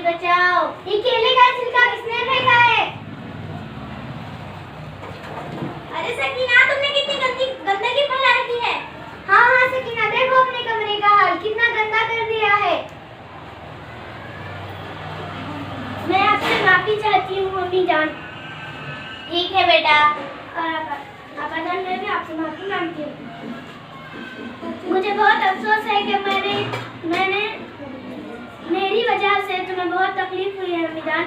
बचाओ। ये केले का छिलका किसने फेंका है? अरे सकीना, तुमने कितनी गंदगी फैला रखी है। हाँ हाँ सकीना, देखो अपने कमरे का हाल कितना गंदा कर दिया है। मैं आपसे माफी चाहती हूँ मम्मी जान। ठीक है बेटा। और पापा जान, मैं भी आपसे माफी मांगती हूँ। मुझे बहुत अफसोस है कि मेरी वजह से तुम्हें बहुत तकलीफ हुई है मम्मी जान।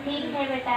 ठीक है बेटा।